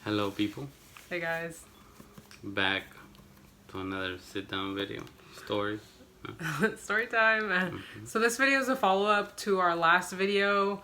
Hello people, Hey guys. back to another sit down video story. Story time. So this video is a follow-up to our last video,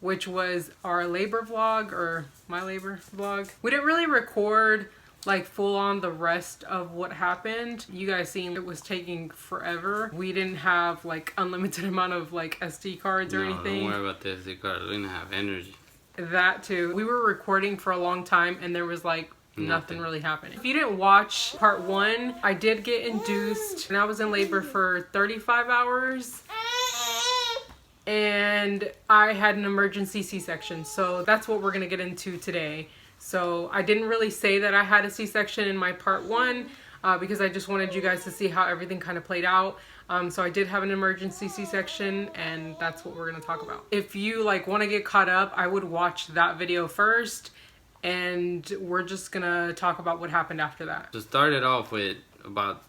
which was our labor vlog, or my labor vlog. We didn't really record like full on the rest of what happened. You guys seen it was taking forever. We didn't have like unlimited amount of like SD cards or anything. Don't worry about the SD cards, we didn't have energy. That too. We were recording for a long time and there was like nothing really happening. If you didn't watch part 1, I did get induced and I was in labor for 35 hours and I had an emergency C-section. So that's what we're gonna get into today. So I didn't really say that I had a C-section in my part 1 because I just wanted you guys to see how everything kind of played out. So I did have an emergency C-section and that's what we're going to talk about. If you like want to get caught up, I would watch that video first and we're just going to talk about what happened after that. To start it off with,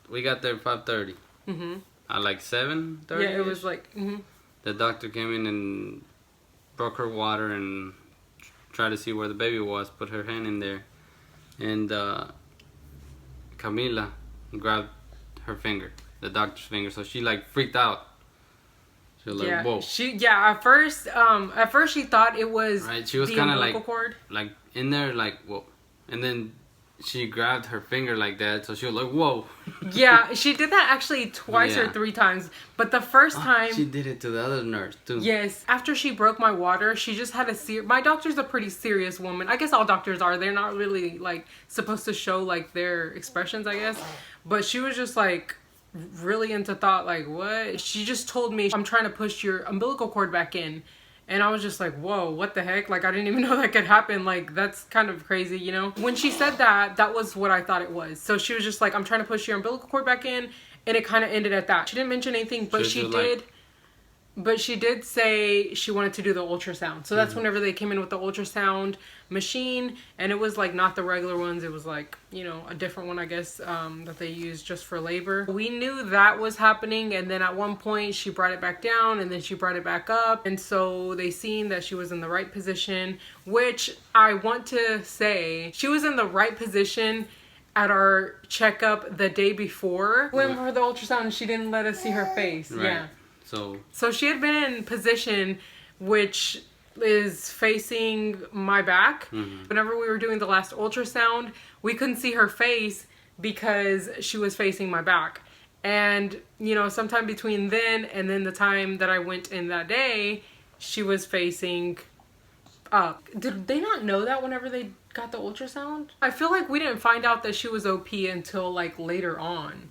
we got there at 5:30. At like 7:30? Yeah, it was like... The doctor came in and broke her water and tried to see where the baby was, put her hand in there. And Camila grabbed her finger, the doctor's finger, so she like freaked out. She was like, whoa. At first she thought it was right. She was kind of like in there, like whoa, and then she grabbed her finger like that, so she was like, whoa. Yeah, she did that actually twice or 3 times, but the first time she did it to the other nurse too. Yes, after she broke my water, she just had my doctor's a pretty serious woman. I guess all doctors are. They're not really like supposed to show like their expressions, I guess. But she was just like really into thought, like, what? She just told me, I'm trying to push your umbilical cord back in. And I was just like, whoa, what the heck? Like, I didn't even know that could happen. Like, that's kind of crazy, you know? When she said that, that was what I thought it was. So she was just like, I'm trying to push your umbilical cord back in. And it kind of ended at that. She didn't mention anything, but she did. But she did say she wanted to do the ultrasound. So that's whenever they came in with the ultrasound machine. And it was like not the regular ones. It was like, you know, a different one, I guess, that they used just for labor. We knew that was happening. And then at one point she brought it back down and then she brought it back up. And so they seen that she was in the right position, which I want to say she was in the right position at our checkup the day before. We went for the ultrasound and she didn't let us see her face. Right. Yeah. So she had been in position which is facing my back. Whenever we were doing the last ultrasound, we couldn't see her face because she was facing my back. And, you know, sometime between then and then the time that I went in that day, she was facing up. Did they not know that whenever they got the ultrasound? I feel like we didn't find out that she was OP until like later on.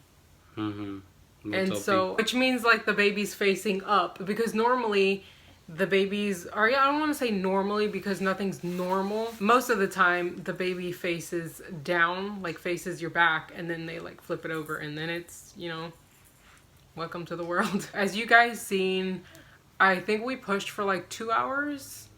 And so, which means like the baby's facing up, because normally the babies are, I don't want to say normally because nothing's normal. Most of the time the baby faces down, like faces your back, and then they like flip it over and then it's, you know, welcome to the world. As you guys seen, I think we pushed for like 2 hours,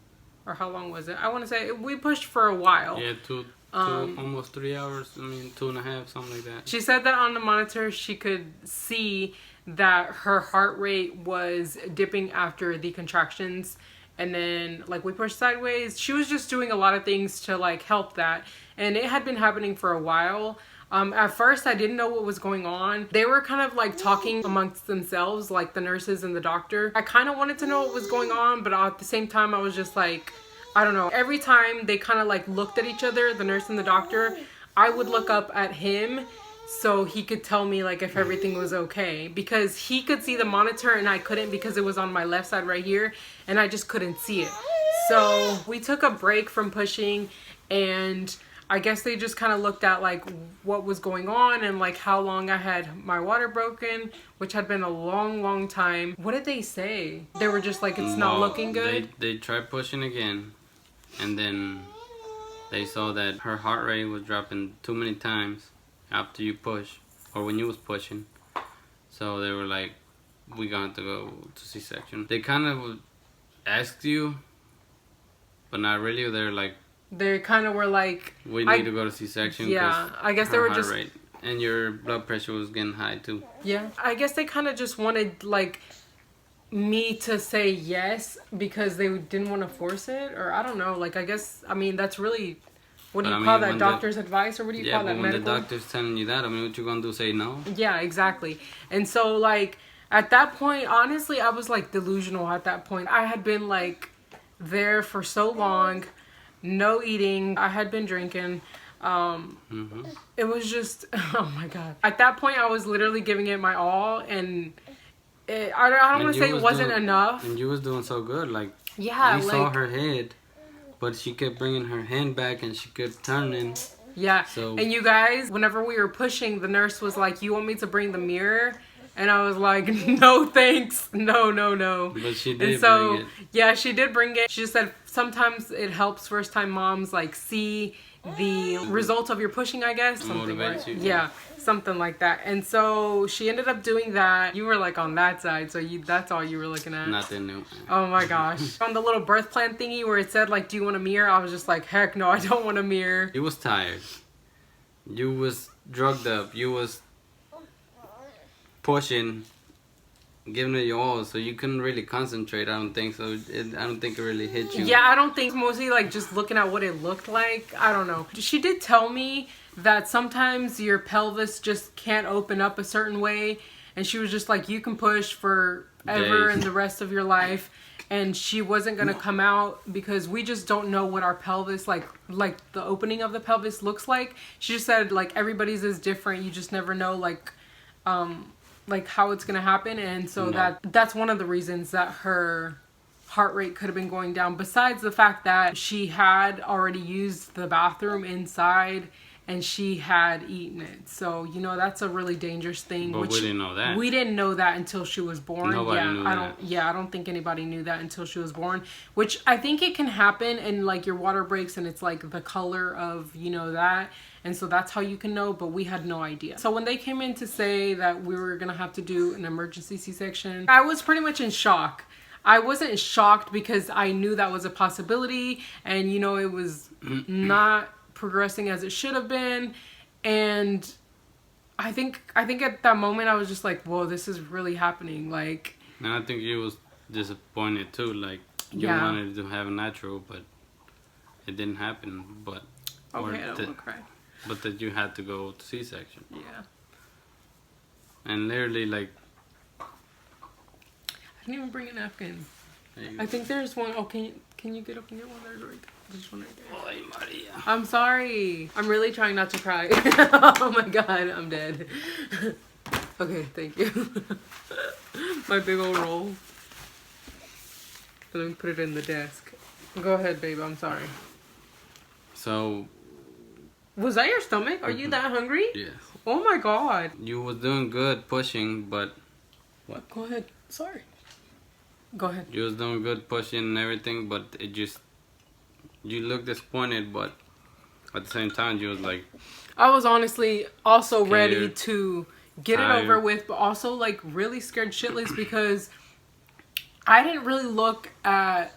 or how long was it? I want to say we pushed for a while. Yeah, two almost 3 hours. I mean, 2.5, something like that. She said that on the monitor she could see that her heart rate was dipping after the contractions, and then like we pushed sideways. She was just doing a lot of things to like help that, and it had been happening for a while. At first I didn't know what was going on. They were kind of like talking amongst themselves, like the nurses and the doctor. I kind of wanted to know what was going on, but at the same time I was just like, I don't know. Every time they kind of like looked at each other, the nurse and the doctor, I would look up at him so he could tell me like if everything was okay, because he could see the monitor and I couldn't because it was on my left side right here and I just couldn't see it. So we took a break from pushing, and I guess they just kind of looked at like what was going on and like how long I had my water broken, which had been a long time. What did they say? They were just like, it's not looking good. They tried pushing again. And then they saw that her heart rate was dropping too many times after you push, or when you was pushing. So they were like, we got to go to C-section. They kind of asked you, but not really. They're like, they kind of were like, we need to go to C-section. Yeah, I guess they were just... Rate, and your blood pressure was getting high too. Yeah, I guess they kind of just wanted like me to say yes because they didn't want to force it, or I don't know. Like, I guess, I mean, that's really what do But you I call mean, that? Doctor's advice, or what do you Yeah, call but that? when Medical? the doctor's telling you that, I mean, what you gonna do? Say no? Yeah, exactly. And so, like, at that point, honestly, I was, like, delusional at that point. I had been, like, there for so long, no eating. I had been drinking. It was just, oh, my God. At that point, I was literally giving it my all, and I don't want to say it wasn't enough. And you was doing so good. Like, Yeah, we like, saw her head, but she kept bringing her hand back, and she kept turning. yeah. So, And you guys, whenever we were pushing, the nurse was like, "You want me to bring the mirror?" And I was like, "No, thanks. No, no, no." but she did And so, bring it. yeah, she did bring it. She just said sometimes it helps first-time moms, like, see the results of your pushing, I guess. Something, Motivates right? you. Yeah, something like that. And so she ended up doing that. You were, like, on that side, so that's all you were looking at. Nothing new. Oh my gosh. On the little birth plan thingy where it said, like, do you want a mirror? I was just like, heck no, I don't want a mirror. You was tired. You was drugged up. You was pushing, giving it your all, so you couldn't really concentrate. I don't think so. I don't think it really hit you. Yeah, I don't think, mostly like just looking at what it looked like. I don't know. She did tell me that sometimes your pelvis just can't open up a certain way, and she was just like, you can push forever Days. and the rest of your life, and she wasn't gonna come out because we just don't know what our pelvis, like the opening of the pelvis looks like. She just said, like, everybody's is different. You just never know, like how it's gonna happen. And so that's one of the reasons that her heart rate could have been going down, besides the fact that she had already used the bathroom inside and she had eaten it. So, you know, that's a really dangerous thing. But we didn't know that. We didn't know that until she was born. Nobody knew that. I don't think anybody knew that until she was born, which I think it can happen, and like your water breaks and it's like the color of, you know, that. And so that's how you can know, but we had no idea. So when they came in to say that we were gonna have to do an emergency C-section, I was pretty much in shock. I wasn't shocked because I knew that was a possibility, and, you know, it was not progressing as it should have been. And I think at that moment I was just like, whoa, this is really happening. Like, and I think you was disappointed too. Like, you wanted to have a natural, but it didn't happen. But okay, I don't want to cry. But that you had to go to C-section. Yeah. And literally, like, I didn't even bring a napkin. there you I go. think there's one. Oh, can you get up and get one? There's right there. There's one right there. Ay, Maria. I'm sorry. I'm really trying not to cry. Oh my god, I'm dead. Okay, thank you. My big old roll. Let me put it in the desk. Go ahead, babe. I'm sorry. So, Was that your stomach? Are you that hungry? yes. Oh my god. You was doing good pushing, but Go ahead. Sorry. Go ahead. you was doing good pushing and everything, but it just, you looked disappointed, but at the same time, you was like, I was honestly also ready Scared. to get it Tired. over with, but also like really scared shitless because I didn't really look at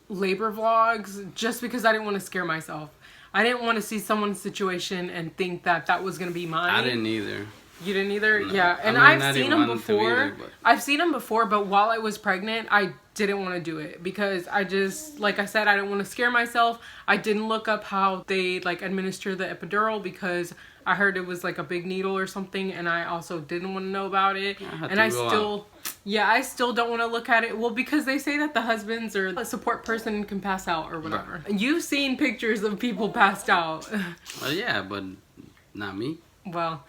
labor vlogs just because I didn't want to scare myself. I didn't want to see someone's situation and think that that was going to be mine. I didn't either. You didn't either? No. Yeah. And I mean, I've I seen didn't them want to before. either, but- I've seen them before, but while I was pregnant, I didn't want to do it because I just, like I said, I didn't want to scare myself. I didn't look up how they like administer the epidural because I heard it was like a big needle or something, and I also didn't want to know about it. And I still don't want to look at it. Well, because they say that the husbands or a support person can pass out or whatever. You've seen pictures of people passed out. Well, yeah, but not me. Well,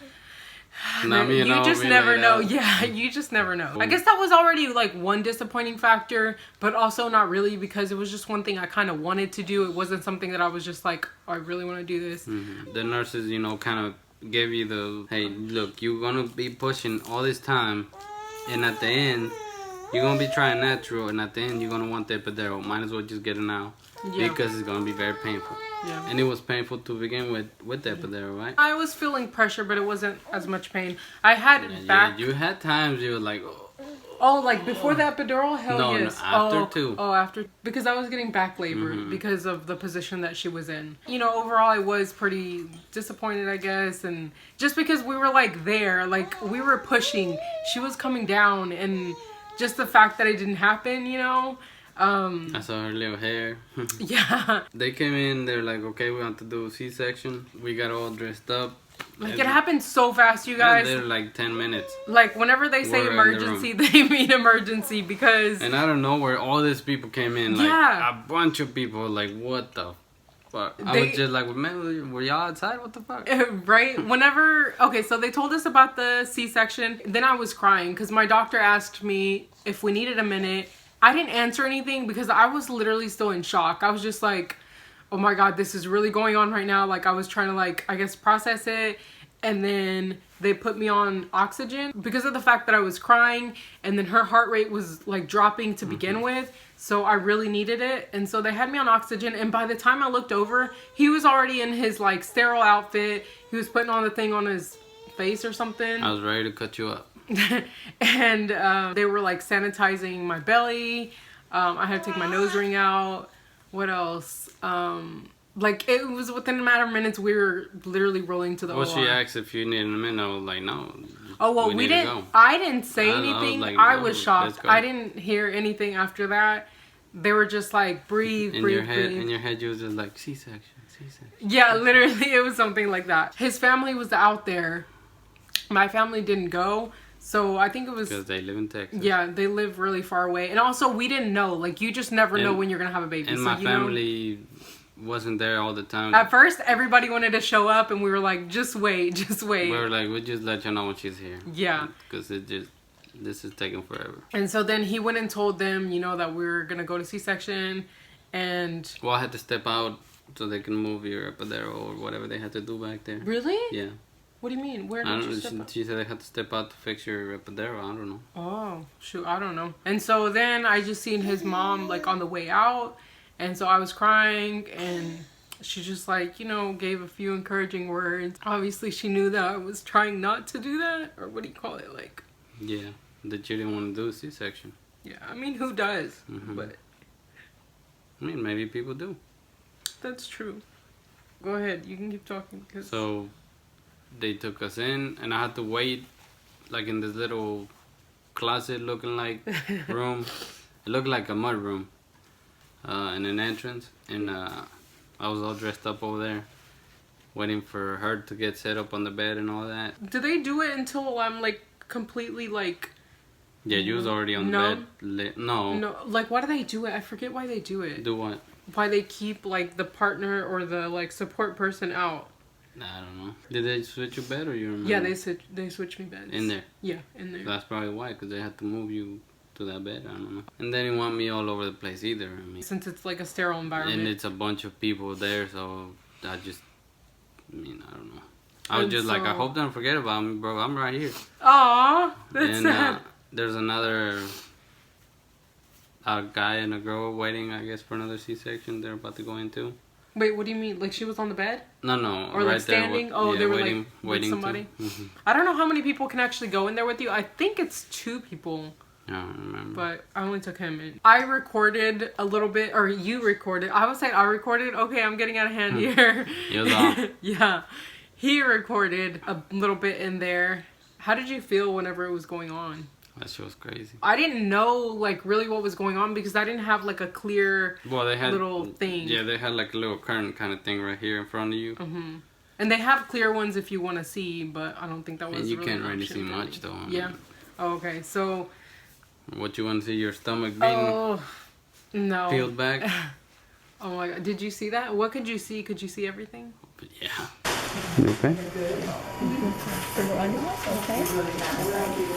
Not me. you just never know. Yeah, you just never know. I guess that was already like one disappointing factor, but also not really because it was just one thing I kind of wanted to do. It wasn't something that I was just like, oh, I really want to do this. Mm-hmm. The nurses, you know, kind of gave you the, hey, look, you're gonna be pushing all this time, and at the end, you're gonna be trying natural, and at the end, you're gonna want the epidural. Might as well just get it now, because it's gonna be very painful. Yeah. And it was painful to begin with the epidural, right? I was feeling pressure, but it wasn't as much pain. I had back. Yeah, you had times you were like, Oh, like before the epidural? Hell No, yes. after too. Oh, after. Because I was getting back labor because of the position that she was in. You know, overall I was pretty disappointed, I guess. And just because we were like there, like we were pushing, she was coming down, and just the fact that it didn't happen, you know, I saw her little hair. Yeah. They came in, they're like, okay, we want to do a C-section. We got all dressed up. Like, it happened so fast, you guys. They're like 10 minutes. Like, whenever they say emergency, they mean emergency because... And I don't know where all these people came in. Like, a bunch of people. Like, what the fuck? I was just like, man, were y'all outside? What the fuck? Right? Whenever... Okay, so they told us about the C-section. Then I was crying because my doctor asked me if we needed a minute. I didn't answer anything because I was literally still in shock. I was just like... oh my god, this is really going on right now. Like, I was trying to, like, I guess process it. And then they put me on oxygen because of the fact that I was crying. And then her heart rate was, like, dropping to begin with. So I really needed it. And so they had me on oxygen. And by the time I looked over, he was already in his, like, sterile outfit. He was putting on the thing on his face or something. I was ready to cut you up. And they were, like, sanitizing my belly. I had to take my nose ring out. What else? Like, it was within a matter of minutes, we were literally rolling to the OR. Well, she asked if you needed a minute. I was like, no. Oh, well, we didn't. I didn't say anything. I was shocked. I didn't hear anything after that. They were just like, breathe, breathe. In your head, you was just like, C-section, C-section. Yeah, literally, it was something like that. His family was out there. My family didn't go. So I think it was... because they live in Texas. Yeah, they live really far away. And also, we didn't know. Like, you just never know when you're going to have a baby. And so, my family wasn't there all the time. At first, everybody wanted to show up. And we were like, just wait, just wait. We were like, we'll just let you know when she's here. Yeah. Because this is taking forever. And so then he went and told them, you know, that we were going to go to C-section. And... well, I had to step out so they can move your epidural or whatever they had to do back there. Really? Yeah. What do you mean? Where did you step out? She said I had to step out to fix your epidural. I don't know. Oh, shoot. I don't know. And so then I just seen his mom, like, on the way out. And so I was crying. And she just, like, you know, gave a few encouraging words. Obviously, she knew that I was trying not to do that. Or what do you call it? Like... yeah. That you didn't want to do a C-section. Yeah. I mean, who does? But... I mean, maybe people do. That's true. Go ahead. You can keep talking. Because... so... they took us in, and I had to wait, like, in this little closet looking like room. It looked like a mud room, in an entrance, and I was all dressed up over there, waiting for her to get set up on the bed and all that. Do they do it until I'm, like, completely, like... yeah, you was already on the bed. No, like, why do they do it? I forget why they do it. Do what? Why they keep, like, the partner or the, like, support person out. I don't know. Did they switch your bed or you remember? Yeah, they switched me beds. In there? Yeah, in there. So that's probably why, because they had to move you to that bed. I don't know. And they didn't want me all over the place either. I mean, since it's like a sterile environment. And it's a bunch of people there, so I mean, I don't know. I was just like, I hope they don't forget about me, bro. I'm right here. Aw, that's sad. There's another guy and a girl waiting, I guess, for another C-section they're about to go into. Wait, what do you mean? Like she was on the bed? No. Or like standing? They were waiting, like with somebody? I don't know how many people can actually go in there with you. I think it's 2 people. I don't remember. But I only took him in. I recorded a little bit, or you recorded. I was saying I recorded. Okay, I'm getting out of hand here. It was off. Yeah. He recorded a little bit in there. How did you feel whenever it was going on? That shit was crazy. I didn't know, like, really what was going on because I didn't have, like, a clear little thing. Yeah, they had, like, a little curtain kind of thing right here in front of you. Mm-hmm. And they have clear ones if you want to see, but I don't think that was and you really can't really see much, though. Yeah. Oh, okay, so... what, you want to see your stomach being no. peeled back? Oh, my God. Did you see that? What could you see? Could you see everything? But yeah. Okay. For your underwear, okay?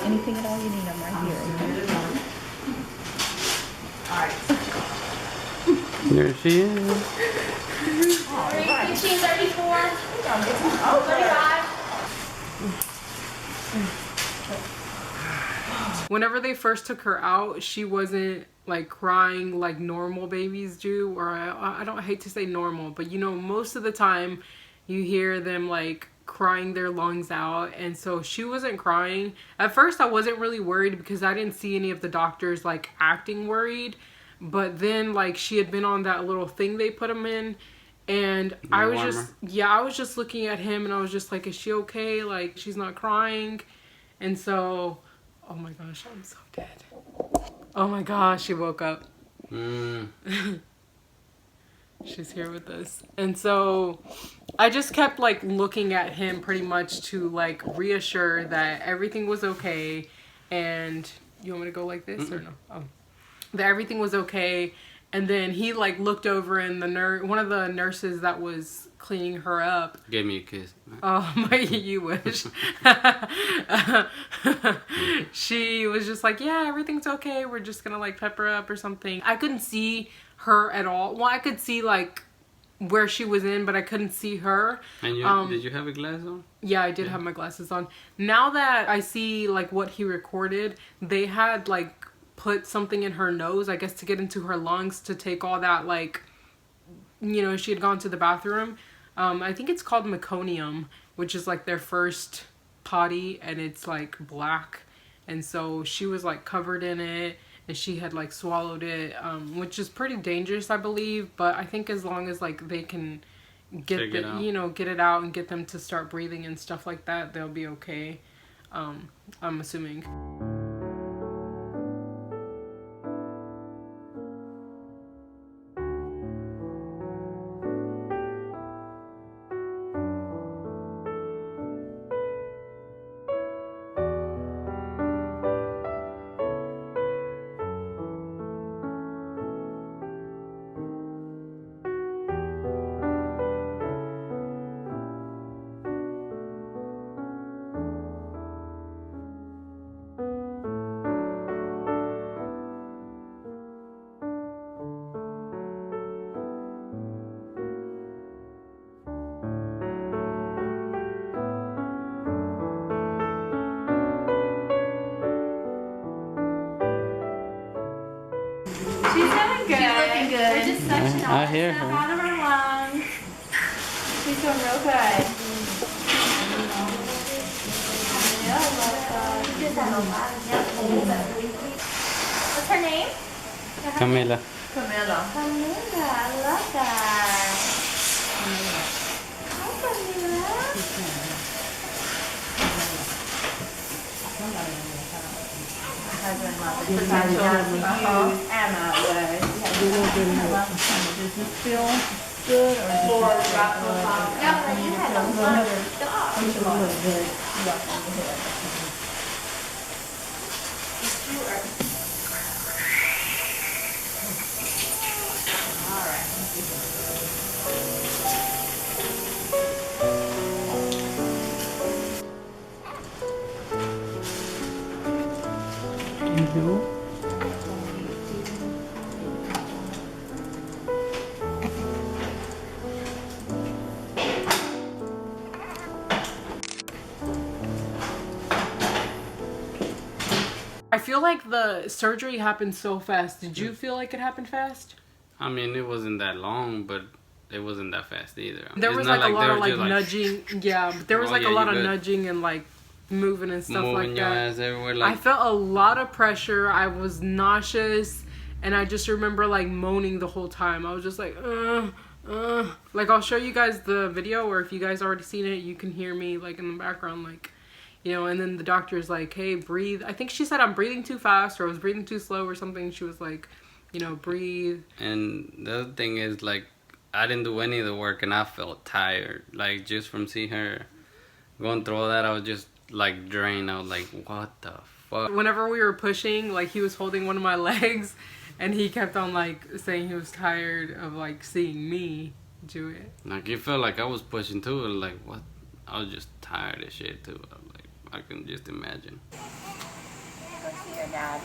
Anything at all you need, I'm right here, okay? Alright. There she is. 15, 34. Oh, 35. Whenever they first took her out, she wasn't like crying like normal babies do, or I don't hate to say normal, but you know, most of the time you hear them like crying their lungs out, and so she wasn't crying. At first I wasn't really worried because I didn't see any of the doctors like acting worried, but then like she had been on that little thing they put them in, and I was just looking at him and I was just like, is she okay? Like, she's not crying. And so, oh my gosh, I'm so dead. Oh my gosh, she woke up. She's here with us. And so I just kept like looking at him pretty much to like reassure that everything was okay. And you want me to go like this or no? Oh, that everything was okay. And then he like looked over and one of the nurses that was cleaning her up gave me a kiss. Oh my, you wish. She was just like, yeah, everything's okay. We're just gonna like pep her up or something. I couldn't see her at all. Well, I could see like where she was in, but I couldn't see her. And you did you have a glass on? Yeah, I did have my glasses on. Now that I see like what he recorded, they had like put something in her nose, I guess, to get into her lungs to take all that, like, you know, she had gone to the bathroom. I think it's called meconium, which is like their first potty, and it's like black. And so she was like covered in it, and she had like swallowed it, which is pretty dangerous, I believe. But I think as long as like they can get get it out and get them to start breathing and stuff like that, they'll be okay. I'm assuming. She's doing good. She's looking good. We're just suctioning all I hear stuff her. out of her lungs. She's doing real good. What's her name? Camila. Camila. Camila, I love that. Hi, Emma was. Does this feel good or I feel like the surgery happened so fast. Did you feel like it happened fast? I mean, it wasn't that long, but it wasn't that fast either. There was like a lot of like nudging. Yeah, but there was like a lot of nudging and like moving and stuff like moving your that. ass everywhere. Like, I felt a lot of pressure. I was nauseous, and I just remember like moaning the whole time. I was just like, like I'll show you guys the video, or if you guys already seen it, you can hear me like in the background, like, you know. And then the doctor's like, hey, breathe. I think she said I'm breathing too fast, or I was breathing too slow, or something. She was like, you know, breathe. And the other thing is, like, I didn't do any of the work, and I felt tired. Like, just from seeing her going through all that, I was just like drained. I was like, what the fuck? Whenever we were pushing, like, he was holding one of my legs, and he kept on like saying he was tired of like seeing me do it. Like, it felt like I was pushing too. Like, what? I was just tired of shit too. I was like, I can just imagine. Go see your dad.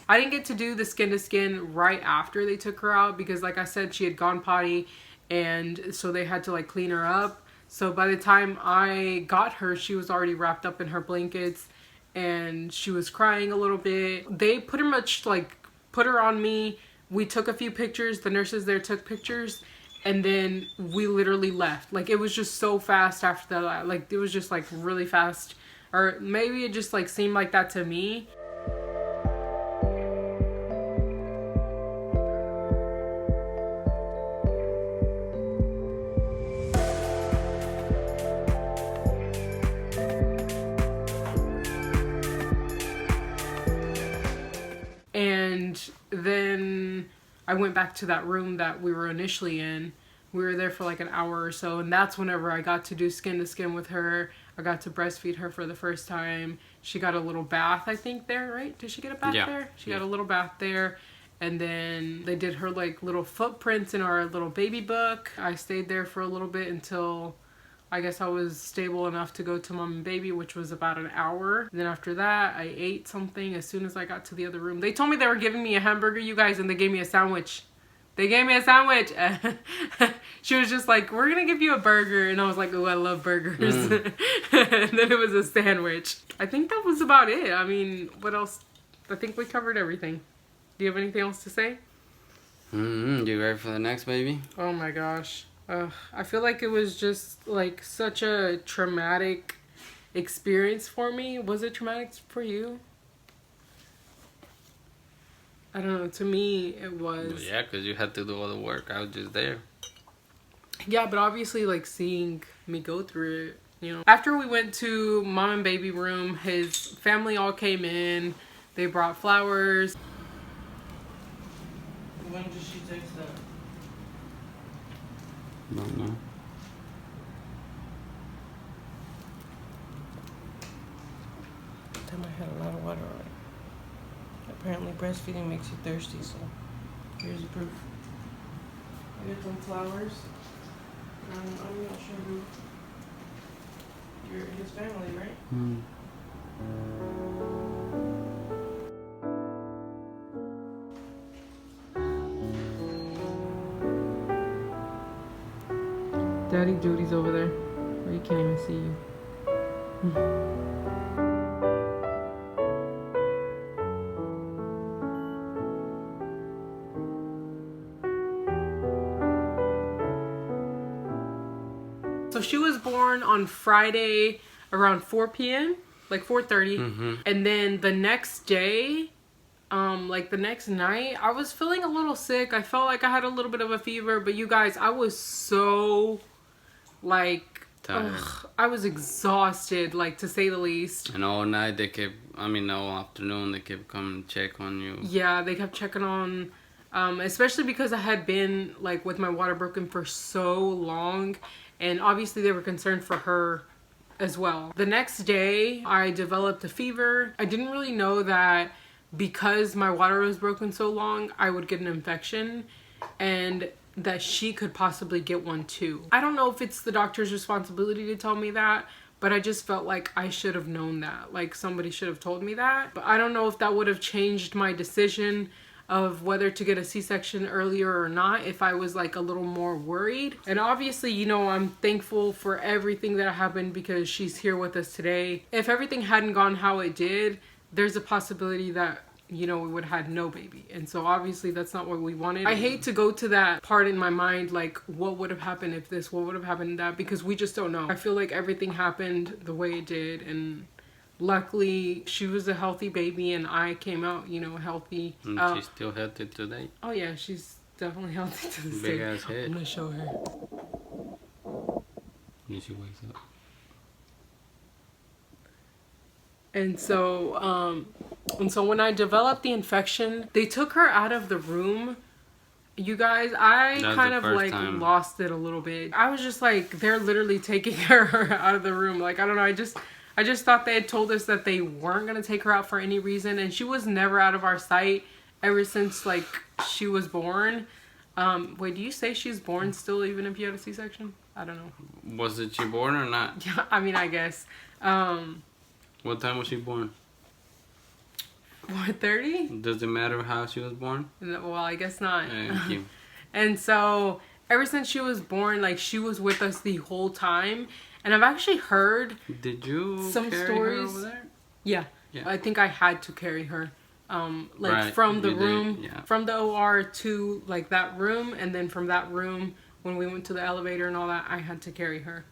I didn't get to do the skin to skin right after they took her out because, like I said, she had gone potty, and so they had to like clean her up. So by the time I got her, she was already wrapped up in her blankets, and she was crying a little bit. They pretty much like put her on me. We took a few pictures. The nurses there took pictures, and then we literally left. Like, it was just so fast after that. Like, it was just like really fast, or maybe it just like seemed like that to me. then I went back to that room that we were initially in. We were there for like an hour or so, and that's whenever I got to do skin to skin with her. I got to breastfeed her for the first time. She got a little bath, I think, there, right? Did she get a bath there? She got a little bath there. And then they did her like little footprints in our little baby book. I stayed there for a little bit until I guess I was stable enough to go to mom and baby, which was about an hour. And then after that, I ate something as soon as I got to the other room. They told me they were giving me a hamburger, you guys, and they gave me a sandwich. They gave me a sandwich. She was just like, we're going to give you a burger. And I was like, oh, I love burgers. And then it was a sandwich. I think that was about it. I mean, what else? I think we covered everything. Do you have anything else to say? You ready for the next baby? Oh my gosh. I feel like it was just like such a traumatic experience for me. Was it traumatic for you? I don't know. To me, it was. Well, yeah, because you had to do all the work. I was just there. Yeah, but obviously, like, seeing me go through it, you know. After we went to mom and baby room, his family all came in. They brought flowers. When did she text that? Don't know. Damn, I had a lot of water on it. Apparently breastfeeding makes you thirsty, so here's the proof. I got some flowers. I'm not sure who. You're his family, right? Daddy duty's over there, where he can't even see you. So she was born on Friday around 4 p.m., like 4:30. And then the next day, like the next night, I was feeling a little sick. I felt like I had a little bit of a fever, but you guys, I was so like, I was exhausted, like, to say the least. And all night they kept, all afternoon they kept coming to check on you. Yeah, they kept checking on, especially because I had been like with my water broken for so long. And obviously they were concerned for her as well. The next day, I developed a fever. I didn't really know that because my water was broken so long, I would get an infection and that she could possibly get one too. I don't know if it's the doctor's responsibility to tell me that, but I just felt like I should have known that. Like somebody should have told me that. But I don't know if that would have changed my decision of whether to get a C-section earlier or not if I was like a little more worried. And obviously, you know, I'm thankful for everything that happened because she's here with us today. If everything hadn't gone how it did, there's a possibility that, you know, we would have had no baby. And so obviously that's not what we wanted. I hate to go to that part in my mind, like what would have happened if this, what would have happened that, because we just don't know. I feel like everything happened the way it did, and luckily she was a healthy baby and I came out, you know, healthy. And she's still healthy today. Oh yeah, she's definitely healthy to this Big day. ass head. I'm gonna show her. Yeah, she wakes up. And so when I developed the infection, they took her out of the room. You guys, I kind of like lost it a little bit. I was just like, they're literally taking her out of the room. Like, I don't know, I just thought they had told us that they weren't going to take her out for any reason. And she was never out of our sight ever since, like, she was born. Wait, do you say she's born still even if you had a C-section? I don't know. Was she born or not? Yeah, I mean, I guess. What time was she born? 4:30? Does it matter how she was born? Well, I guess not. Thank you. And so, ever since she was born, like, she was with us the whole time. And I've actually heard some stories. Her over there? Yeah. I think I had to carry her. Like right. From the room, yeah. From the OR to like that room, and then from that room, when we went to the elevator and all that, I had to carry her.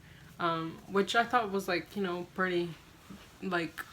Which I thought was like, you know, pretty like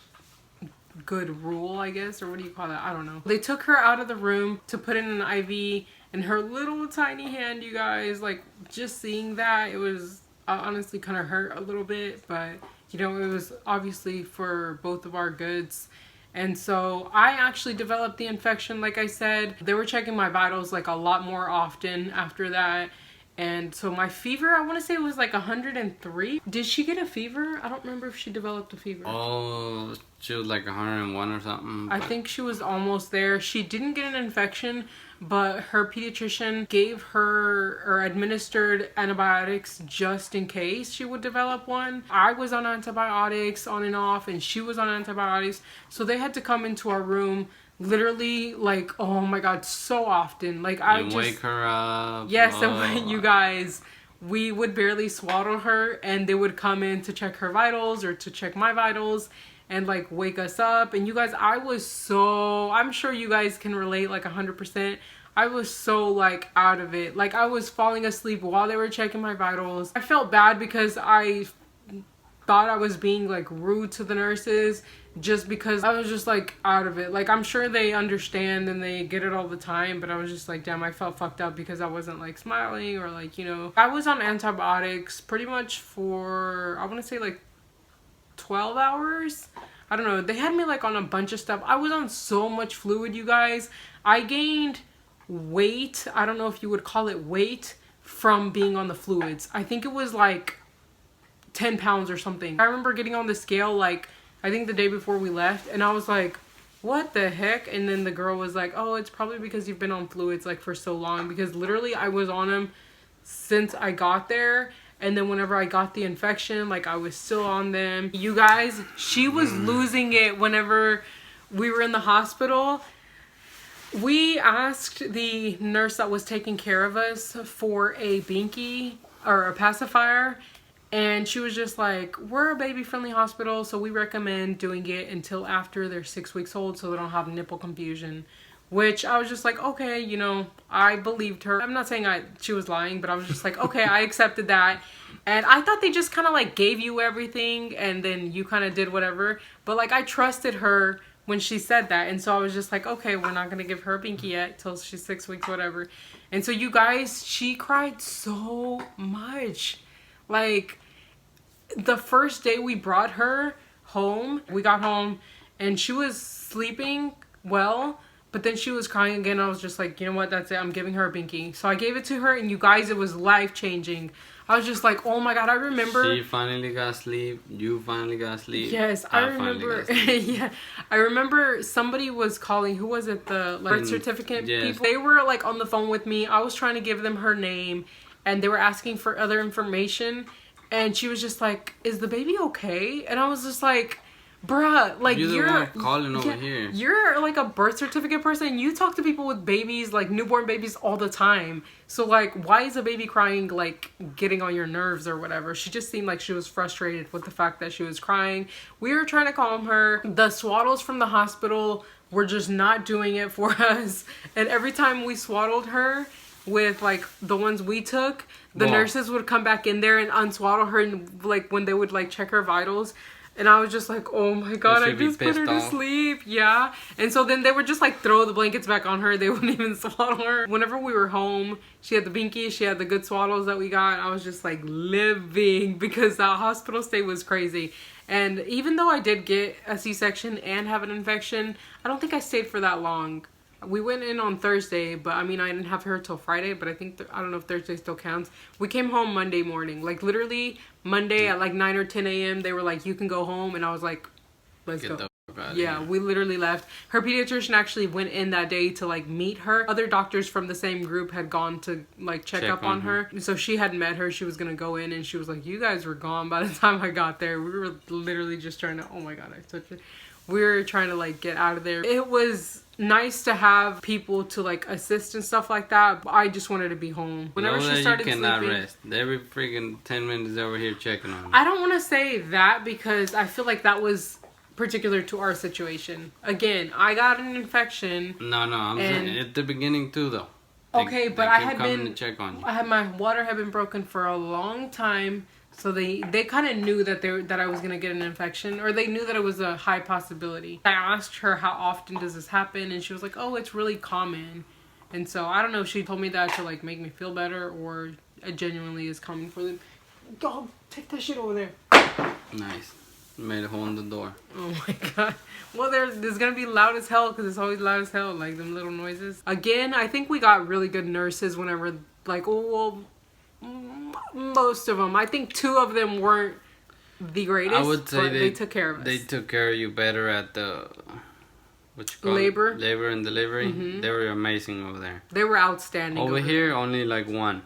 good rule, I guess, or what do you call that? I don't know. They took her out of the room to put in an IV, and her little tiny hand, you guys, like just seeing that, it was honestly kind of hurt a little bit, but you know, it was obviously for both of our goods. And so I actually developed the infection, like I said. They were checking my vitals like a lot more often after that. And so my fever, I want to say it was like 103. Did she get a fever? I don't remember if she developed a fever. Oh, she was like 101 or something. I think she was almost there. She didn't get an infection, but her pediatrician gave her or administered antibiotics just in case she would develop one. I was on antibiotics on and off, and she was on antibiotics. So they had to come into our room literally, like, oh my god, so often. Like, I just wake her up. Yes, and when you guys, we would barely swaddle her, and they would come in to check her vitals or to check my vitals and like wake us up. And you guys, I was so, I'm sure you guys can relate like 100%. I was so like out of it. Like, I was falling asleep while they were checking my vitals. I felt bad because I thought I was being like rude to the nurses just because I was just like out of it. Like, I'm sure they understand and they get it all the time, but I was just like, damn, I felt fucked up because I wasn't like smiling or like, you know. I was on antibiotics pretty much for, I want to say like 12 hours. I don't know. They had me like on a bunch of stuff. I was on so much fluid, you guys. I gained weight. I don't know if you would call it weight from being on the fluids. I think it was like 10 pounds or something. I remember getting on the scale like I think the day before we left, and I was like, what the heck? And then the girl was like, oh, it's probably because you've been on fluids like for so long, because literally I was on them since I got there. And then whenever I got the infection, like, I was still on them. You guys, she was losing it whenever we were in the hospital. We asked the nurse that was taking care of us for a binky or a pacifier. And she was just like, we're a baby-friendly hospital, so we recommend doing it until after they're 6 weeks old so they don't have nipple confusion. Which I was just like, okay, you know, I believed her. I'm not saying she was lying, but I was just like, okay, I accepted that. And I thought they just kind of like gave you everything and then you kind of did whatever. But like, I trusted her when she said that. And so I was just like, okay, we're not going to give her a binky yet till she's 6 weeks, whatever. And so you guys, she cried so much. Like, the first day we brought her home, we got home and she was sleeping well, but then she was crying again. I was just like, you know what, that's it, I'm giving her a binky. So I gave it to her, and you guys, it was life-changing. I was just like, oh my god, I remember. She finally got sleep. You finally got sleep. Yes, I remember. Yeah, I remember somebody was calling. Who was it? The birth certificate people. They were like on the phone with me. I was trying to give them her name, and they were asking for other information. And she was just like, is the baby okay? And I was just like, bruh, like, you're the one calling over here. You're like a birth certificate person. You talk to people with babies, like newborn babies, all the time. So like, why is a baby crying, like getting on your nerves or whatever? She just seemed like she was frustrated with the fact that she was crying. We were trying to calm her. The swaddles from the hospital were just not doing it for us. And every time we swaddled her with like the ones we took, the nurses would come back in there and unswaddle her, and like when they would like check her vitals, and I was just like, oh my god, I just put her to sleep. Yeah. And so then they would just like throw the blankets back on her. They wouldn't even swaddle her. Whenever we were home, she had the binky, she had the good swaddles that we got. I was just like living, because that hospital stay was crazy. And even though I did get a C-section and have an infection, I don't think I stayed for that long. We went in on Thursday, but I mean, I didn't have her till Friday, but I think, I don't know if Thursday still counts. We came home Monday morning. Like, literally, Monday at like 9 or 10 a.m., they were like, you can go home. And I was like, let's go. Yeah, we literally left. Her pediatrician actually went in that day to like meet her. Other doctors from the same group had gone to like check up on her. So she had met her. She was going to go in, and she was like, you guys were gone by the time I got there. We were literally just trying to, oh my god, I touched it. We were trying to like get out of there. It was nice to have people to like assist and stuff like that, but I just wanted to be home. Whenever she started sleeping, you cannot rest. Every freaking 10 minutes over here checking on her. I don't want to say that, because I feel like that was particular to our situation. Again, I got an infection. No, I'm saying at the beginning too, though. Okay, but I had been to check on you. I had, my water had been broken for a long time. So they kind of knew that I was going to get an infection, or they knew that it was a high possibility. I asked her, how often does this happen? And she was like, oh, it's really common. And so I don't know if she told me that to like make me feel better, or it genuinely is coming for them. Dog, take that shit over there. Nice. made a hole in the door. Oh my god. Well, there's gonna be loud as hell because it's always loud as hell, like them little noises. Again, I think we got really good nurses whenever, like, most of them. I think 2 of them weren't the greatest. I would say they took care of us. They took care of you better at the labor and delivery. Mm-hmm. They were amazing over there. They were outstanding. Over here, only like 1.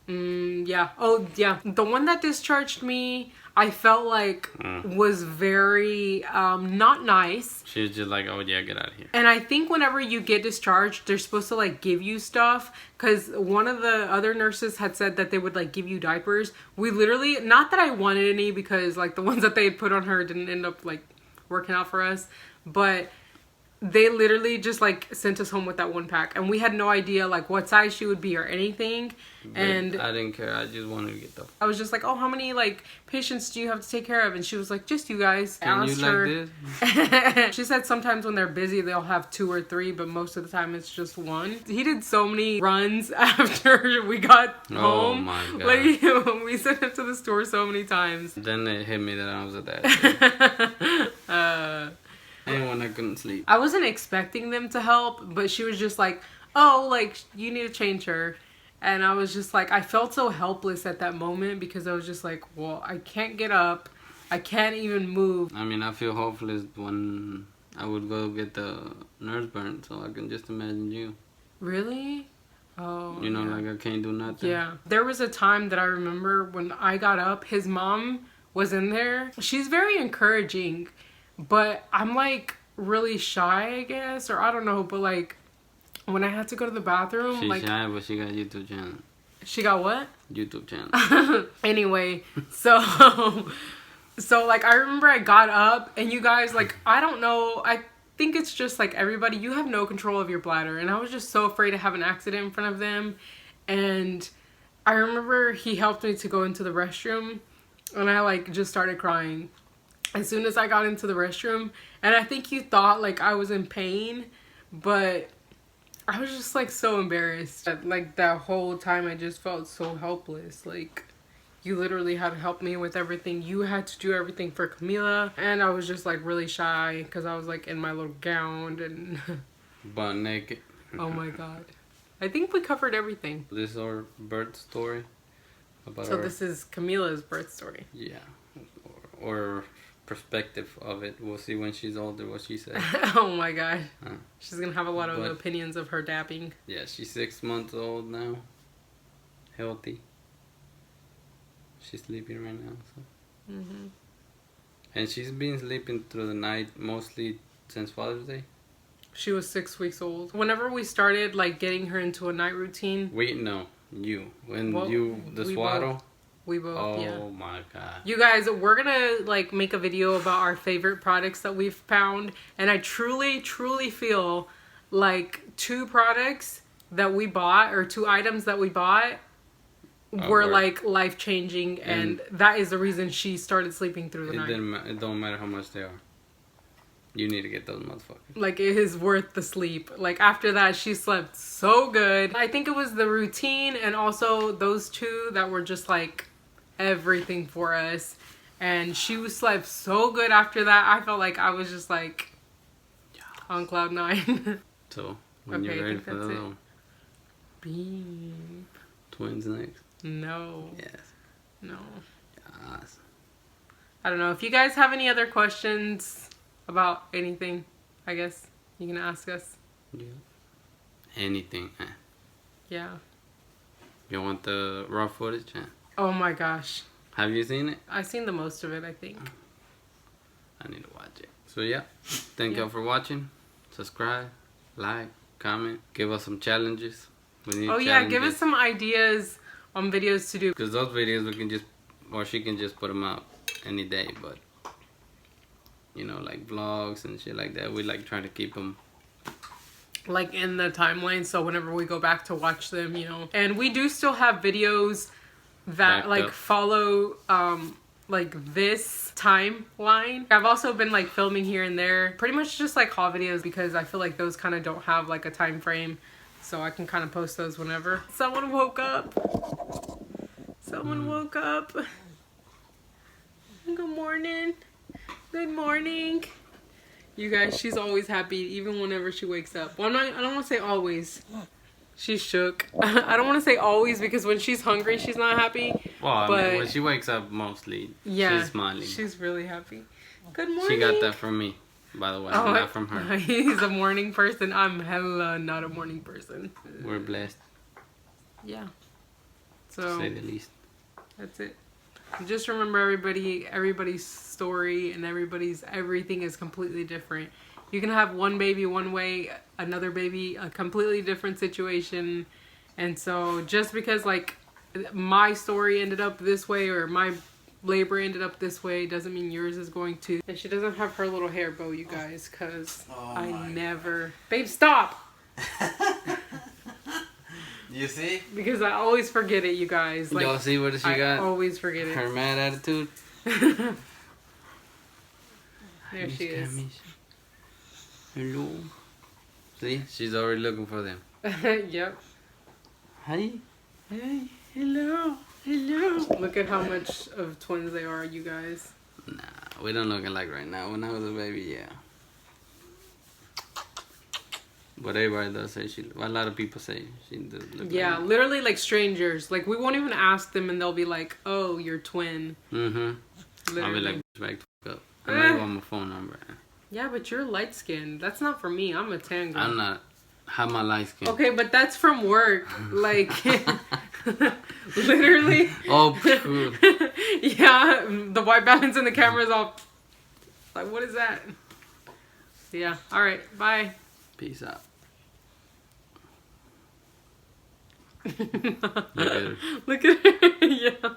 Yeah. Oh, yeah. The one that discharged me, I felt like was very not nice. She was just like, oh yeah, get out of here. And I think whenever you get discharged, they're supposed to like give you stuff. Because one of the other nurses had said that they would like give you diapers. We literally, not that I wanted any because like the ones that they had put on her didn't end up like working out for us. But they literally just like sent us home with that 1 pack, and we had no idea like what size she would be or anything. But and I didn't care. I just wanted to get the. I was just like, oh, how many like patients do you have to take care of? And she was like, just you guys. Can you like this? She said sometimes when they're busy they'll have 2 or 3, but most of the time it's just 1. He did so many runs after we got home. Oh my god! Like we sent him to the store so many times. Then it hit me that I was at that. And when I couldn't sleep. I wasn't expecting them to help, but she was just like, oh, like, you need to change her. And I was just like, I felt so helpless at that moment because I was just like, well, I can't get up. I can't even move. I mean, I feel hopeless when I would go get the nurse burn, so I can just imagine you. Really? Oh. You know, like I can't do nothing. Yeah. There was a time that I remember when I got up, his mom was in there. She's very encouraging. But I'm like really shy, I guess, or I don't know. But like when I had to go to the bathroom, she's like shy, but she got YouTube channel. She got what? YouTube channel. Anyway, so like I remember I got up, and you guys, like, I don't know. I think it's just like everybody. You have no control of your bladder, and I was just so afraid to have an accident in front of them. And I remember he helped me to go into the restroom, and I like just started crying as soon as I got into the restroom. And I think you thought like I was in pain, but I was just like so embarrassed. Like that whole time I just felt so helpless. Like you literally had to help me with everything. You had to do everything for Camila. And I was just like really shy because I was like in my little gown and butt naked. Oh my god. I think we covered everything. This is our birth story. So this is Camila'S birth story. Yeah. Or perspective of it. We'll see when she's older what she says. Oh my god. She's gonna have a lot of opinions of her dabbing. Yeah, she's 6 months old now. Healthy. She's sleeping right now. So. And she's been sleeping through the night mostly since Father's Day. She was 6 weeks old. Whenever we started like getting her into a night routine. Wait, no. You. When the swaddle. We both, yeah. Oh my god. You guys, we're gonna like make a video about our favorite products that we've found. And I truly, truly feel like 2 products that we bought, or 2 items that we bought, were like life-changing. And that is the reason she started sleeping through the night. It don't matter how much they are. You need to get those motherfuckers. Like, it is worth the sleep. Like, after that, she slept so good. I think it was the routine and also those 2 that were just like everything for us. And she slept so good after that. I felt like I was just like on cloud 9. So when you're ready for the little beep. Twins next? No. Yes. No. Yes. I don't know. If you guys have any other questions about anything, I guess you can ask us. Yeah. Anything. Yeah. You want the raw footage? Oh my gosh. Have you seen it? I've seen the most of it, I think. I need to watch it. So yeah, thank y'all for watching. Subscribe, like, comment, give us some challenges. We need challenges. Give us some ideas on videos to do. Because those videos we can just, or she can just put them out any day. But you know, like vlogs and shit like that, we like try to keep them like in the timeline, so whenever we go back to watch them, you know. And we do still have videos that like follow like this timeline. I've also been like filming here and there, pretty much just like haul videos, because I feel like those kind of don't have like a time frame, so I can kind of post those whenever. Someone woke up. Someone woke up. Good morning. Good morning. You guys, she's always happy, even whenever she wakes up. Well, I don't want to say always. She's shook. I don't want to say always because when she's hungry, she's not happy. Well, I but mean, when she wakes up, mostly she's smiling. She's really happy. Good morning. She got that from me, by the way, not from her. He's a morning person. I'm hella not a morning person. We're blessed. Yeah. To So say the least. that's it. Just remember everybody's story and everything is completely different. You can have one baby one way, another baby a completely different situation. And so just because like my story ended up this way or my labor ended up this way doesn't mean yours is going to. And she doesn't have her little hair bow, you guys, because I never... Babe, stop! You see? Because I always forget it, you guys. Like, y'all see what she got? I always forget it. Her mad attitude. There she is. Hello. See? She's already looking for them. Yep. Hi. Hey, hello. Hello. Look at how much of twins they are, you guys. Nah, we don't look alike right now. When I was a baby, yeah. But everybody does say a lot of people say she does look Yeah, like literally like strangers. Like we won't even ask them and they'll be like, oh, you're twin. Mm-hmm. Literally. I'll be like, back up. I know you want my phone number. Yeah, but you're light skinned. That's not for me. I'm a tan girl. I'm not. Have my light skin. Okay, but that's from work. Like, literally. Oh, yeah, the white balance in the camera is all. Like, what is that? Yeah. All right. Bye. peace out. Look at her. Yeah.